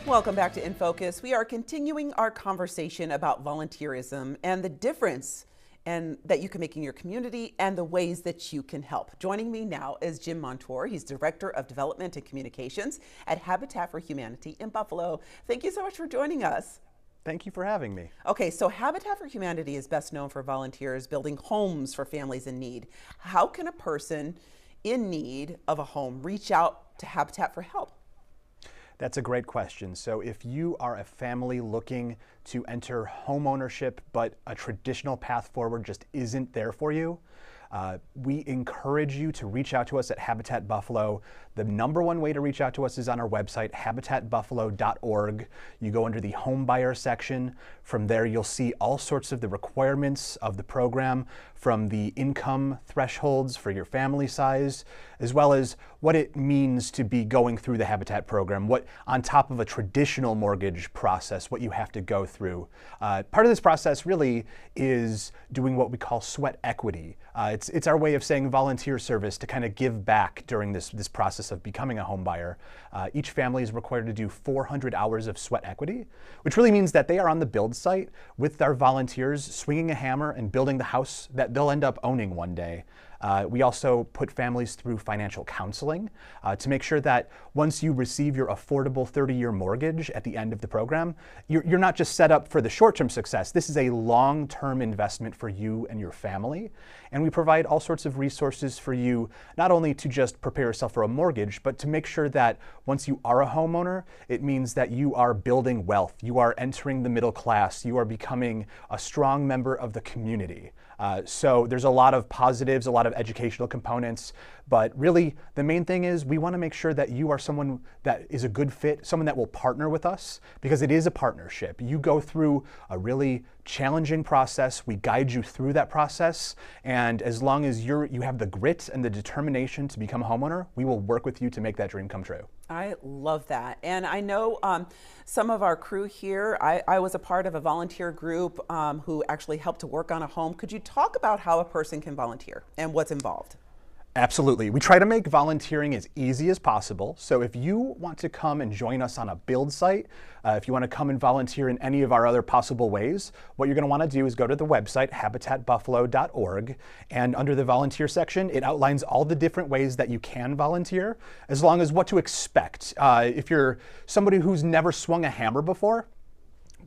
Welcome back to In Focus. We are continuing our conversation about volunteerism and the difference that you can make in your community and the ways that you can help. Joining me now is Jim Montour. He's Director of Development and Communications at Habitat for Humanity in Buffalo. Thank you so much for joining us. Thank you for having me. Okay, so Habitat for Humanity is best known for volunteers building homes for families in need. How can a person in need of a home reach out to Habitat for help? That's a great question. So if you are a family looking to enter home ownership, but a traditional path forward just isn't there for you, we encourage you to reach out to us at Habitat Buffalo. The number one way to reach out to us is on our website, habitatbuffalo.org. You go under the home buyer section. From there, you'll see all sorts of the requirements of the program, from the income thresholds for your family size, as well as what it means to be going through the Habitat program, what on top of a traditional mortgage process, what you have to go through. Part of this process really is doing what we call sweat equity. It's our way of saying volunteer service to kind of give back during this process of becoming a home buyer. Each family is required to do 400 hours of sweat equity, which really means that they are on the build site with our volunteers swinging a hammer and building the house that they'll end up owning one day. We also put families through financial counseling to make sure that once you receive your affordable 30-year mortgage at the end of the program, you're not just set up for the short-term success. This is a long-term investment for you and your family. And we provide all sorts of resources for you, not only to just prepare yourself for a mortgage, but to make sure that once you are a homeowner, it means that you are building wealth, you are entering the middle class, you are becoming a strong member of the community. So there's a lot of positives, a lot of educational components, but really the main thing is we want to make sure that you are someone that is a good fit, someone that will partner with us, because it is a partnership. You go through a really challenging process. We guide you through that process, and as long as you have the grit and the determination to become a homeowner, we will work with you to make that dream come true. I love that. And I know some of our crew here, I was a part of a volunteer group who actually helped to work on a home. Could you talk about how a person can volunteer and what's involved? Absolutely. We try to make volunteering as easy as possible. So if you want to come and join us on a build site, if you want to come and volunteer in any of our other possible ways, what you're going to want to do is go to the website, habitatbuffalo.org, and under the volunteer section, it outlines all the different ways that you can volunteer, as long as what to expect. If you're somebody who's never swung a hammer before,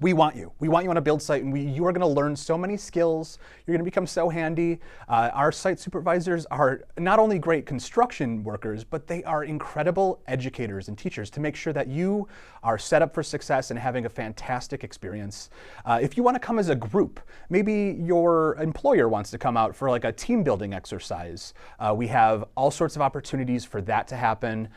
we want you. We want you on a build site, and you are going to learn so many skills. You're going to become so handy. Our site supervisors are not only great construction workers, but they are incredible educators and teachers to make sure that you are set up for success and having a fantastic experience. If you want to come as a group, maybe your employer wants to come out for like a team building exercise. We have all sorts of opportunities for that to happen.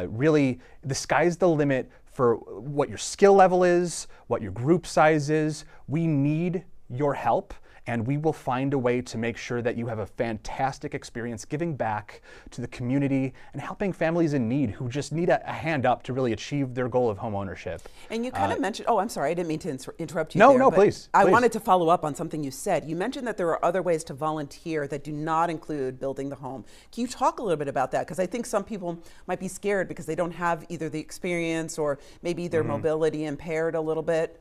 Really, the sky's the limit for what your skill level is, what your group size is. We need your help, and we will find a way to make sure that you have a fantastic experience giving back to the community and helping families in need who just need a hand up to really achieve their goal of home ownership. And you kind of mentioned, I'm sorry, I didn't mean to interrupt you. No, please. I wanted to follow up on something you said. You mentioned that there are other ways to volunteer that do not include building the home. Can you talk a little bit about that? Because I think some people might be scared because they don't have either the experience or maybe their mobility impaired a little bit.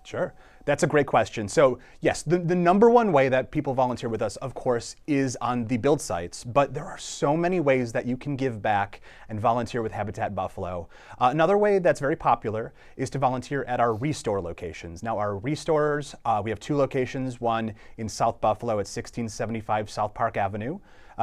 Sure. That's a great question. So yes, the number one way that people volunteer with us, of course, is on the build sites, but there are so many ways that you can give back and volunteer with Habitat Buffalo. Another way that's very popular is to volunteer at our Restore locations. Now our Restores, we have two locations, one in South Buffalo at 1675 South Park Avenue.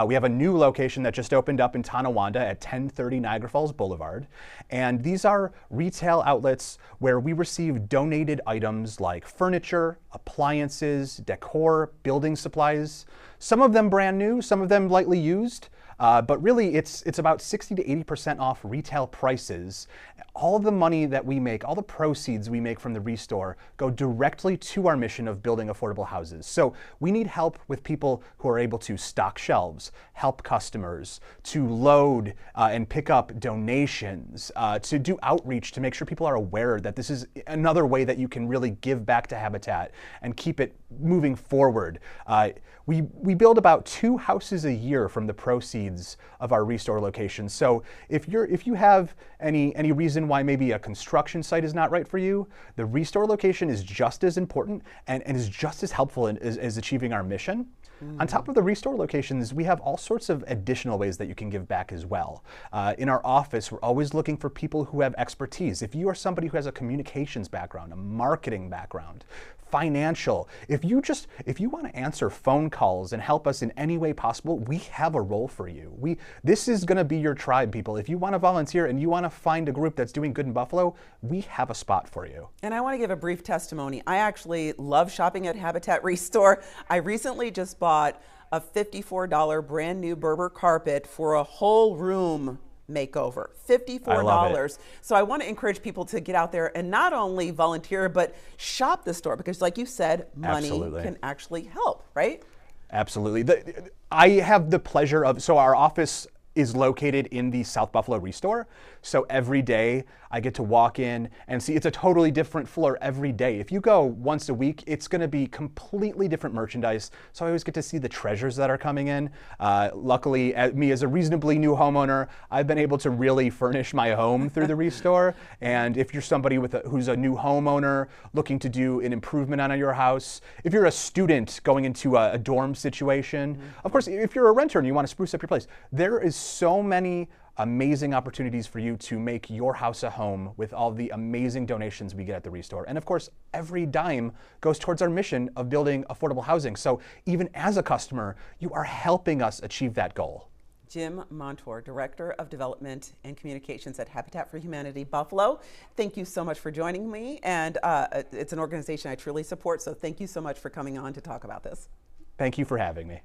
We have a new location that just opened up in Tonawanda at 1030 Niagara Falls Boulevard. And these are retail outlets where we receive donated items like furniture, appliances, decor, building supplies. Some of them brand new, some of them lightly used. But really, it's about 60 to 80% off retail prices. All of the money that we make, all the proceeds we make from the Restore go directly to our mission of building affordable houses. So we need help with people who are able to stock shelves, help customers, to load and pick up donations, to do outreach to make sure people are aware that this is another way that you can really give back to Habitat and keep it moving forward. We build about 2 houses a year from the proceeds of our Restore locations. So if you have any reason why maybe a construction site is not right for you, the Restore location is just as important and is just as helpful as achieving our mission. On top of the Restore locations, we have all sorts of additional ways that you can give back as well. In our office, we're always looking for people who have expertise. If you are somebody who has a communications background, a marketing background, financial, if you want to answer phone calls and help us in any way possible, we have a role for you. This is going to be your tribe, people. If you want to volunteer and you want to find a group that's doing good in Buffalo, we have a spot for you. And I want to give a brief testimony. I actually love shopping at Habitat Restore. I recently just bought a $54 brand new Berber carpet for a whole room makeover. $54. So I want to encourage people to get out there and not only volunteer, but shop the store, because like you said, money can actually help, right? Absolutely. I have the pleasure of, so our office is located in the South Buffalo Restore. So every day I get to walk in and see it's a totally different floor every day. If you go once a week, it's going to be completely different merchandise. So I always get to see the treasures that are coming in. Luckily, me as a reasonably new homeowner, I've been able to really furnish my home through the Restore. And if you're somebody who's a new homeowner looking to do an improvement on your house, if you're a student going into a dorm situation, of course, if you're a renter and you want to spruce up your place, there is so many amazing opportunities for you to make your house a home with all the amazing donations we get at the Restore. And of course, every dime goes towards our mission of building affordable housing. So even as a customer, you are helping us achieve that goal. Jim Montour, Director of Development and Communications at Habitat for Humanity Buffalo. Thank you so much for joining me. And it's an organization I truly support, so thank you so much for coming on to talk about this. Thank you for having me.